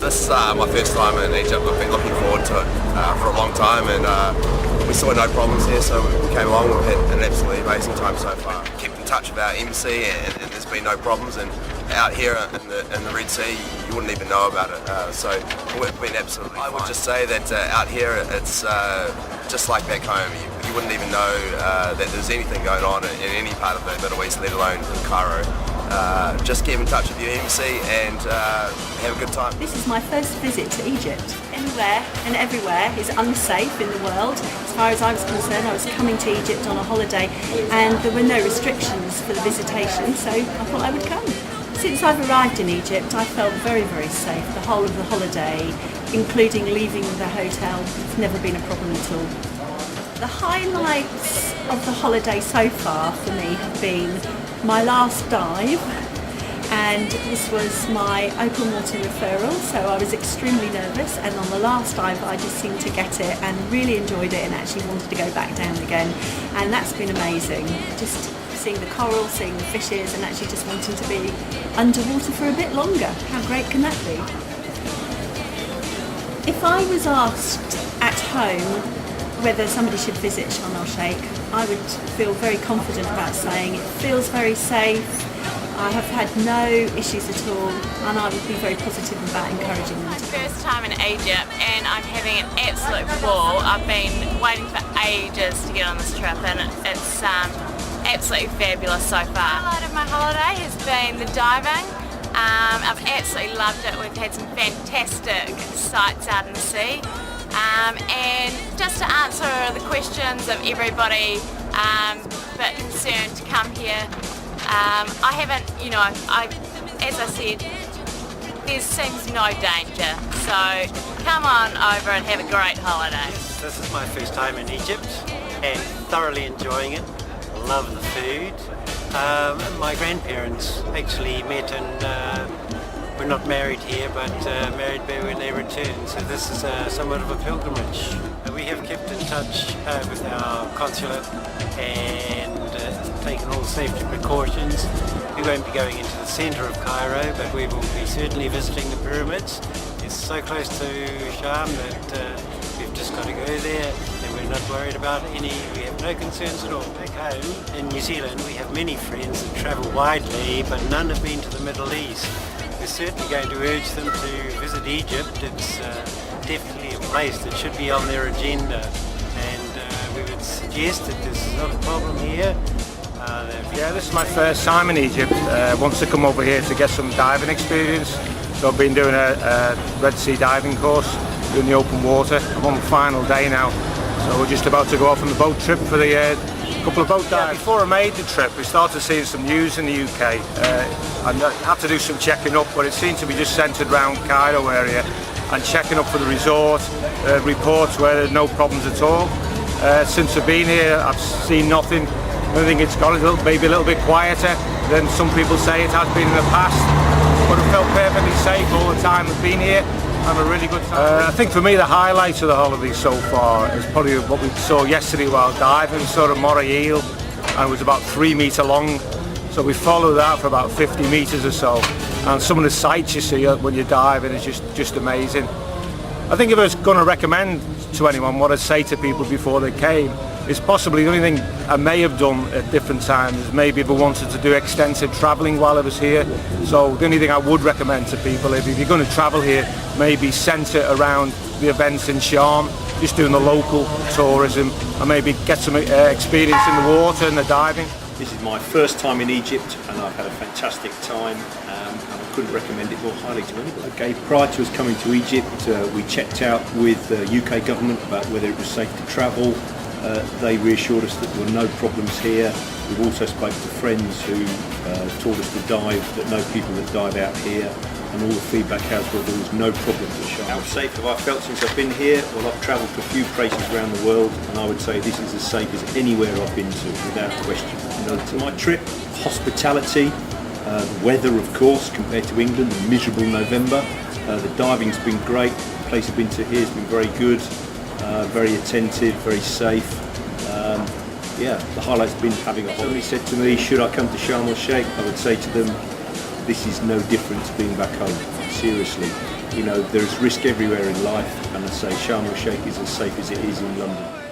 This is my first time in Egypt. I've been looking forward to it for a long time, and we saw no problems here, so we came along. We've had an absolutely amazing time so far. Kept in touch with our embassy, and there's been no problems. And out here in the Red Sea, you wouldn't even know about it. So we've been absolutely fine. I would just say that out here, it's just like back home. You wouldn't even know that there's anything going on in any part of the Middle East, let alone in Cairo. Just keep in touch with your embassy and have a good time. This is my first visit to Egypt. Anywhere and everywhere is unsafe in the world. As far as I was concerned, I was coming to Egypt on a holiday and there were no restrictions for the visitation, so I thought I would come. Since I've arrived in Egypt, I felt very, very safe. The whole of the holiday, including leaving the hotel, it's never been a problem at all. The highlights of the holiday so far for me have been my last dive, and this was my open water referral, so I was extremely nervous, and on the last dive I just seemed to get it and really enjoyed it and actually wanted to go back down again, and that's been amazing. Just seeing the coral, seeing the fishes, and actually just wanting to be underwater for a bit longer. How great can that be? If I was asked at home whether somebody should visit Sharm el Sheikh, I would feel very confident about saying it feels very safe. I have had no issues at all, and I would be very positive about encouraging them. My first time in Egypt, and I'm having an absolute ball. I've been waiting for ages to get on this trip, and it's absolutely fabulous so far. The highlight of my holiday has been the diving. I've absolutely loved it. We've had some fantastic sights out in the sea. And just to answer the questions of everybody but concerned to come here, I haven't, as I said, there seems no danger, so come on over and have a great holiday. This is my first time in Egypt and thoroughly enjoying it. Love the food. My grandparents actually met and we're not married here, but married when they returned, so this is somewhat of a pilgrimage. We have kept in touch with our consulate and taken all the safety precautions. We won't be going into the centre of Cairo, but we will be certainly visiting the pyramids. It's so close to Sharm that we've just got to go there, and we're not worried about we have no concerns at all. Back home in New Zealand, we have many friends that travel widely, but none have been to the Middle East. We're certainly going to urge them to visit Egypt. It's definitely a place that should be on their agenda, and we would suggest that this is not a problem here. Yeah, this is my first time in Egypt. Want to come over here to get some diving experience. So I've been doing a Red Sea diving course, doing the open water. I'm on the final day now, so we're just about to go off on the boat trip for the couple of boat dives. Before I made the trip, we started seeing some news in the UK. I had to do some checking up, but it seemed to be just centred around Cairo area, and checking up for the resort, reports where there are no problems at all. Since I've been here, I've seen nothing. I think it's got maybe a little bit quieter than some people say it has been in the past, but I felt perfectly safe all the time I've been here. I'm a really good time. I think for me the highlight of the holiday so far is probably what we saw yesterday while diving. We saw a moray eel, and it was about 3 metre long. So we followed that for about 50 metres or so, and some of the sights you see when you're diving is just amazing. I think if I was going to recommend to anyone what I'd say to people before they came, is possibly the only thing I may have done at different times is maybe if I wanted to do extensive travelling while I was here. So the only thing I would recommend to people, if you're going to travel here, maybe centre around the events in Sharm, just doing the local tourism, and maybe get some experience in the water and the diving. This is my first time in Egypt, and I've had a fantastic time, and I couldn't recommend it more highly to anybody. Okay, prior to us coming to Egypt, we checked out with the UK government about whether it was safe to travel. They reassured us that there were no problems here. We've also spoke to friends who taught us to dive, that know people that dive out here, and all the feedback has been there was no problems at Sharm. How safe have I felt since I've been here? Well, I've travelled to a few places around the world, and I would say this is as safe as anywhere I've been to, without question. To my trip, hospitality, the weather of course, compared to England, a miserable November. The diving's been great, the place I've been to here has been very good, very attentive, very safe. The highlight's been having a holiday. Somebody said to me, should I come to Sharm el Sheikh? I would say to them, this is no different to being back home, seriously. You know, there's risk everywhere in life, and I say Sharm el Sheikh is as safe as it is in London.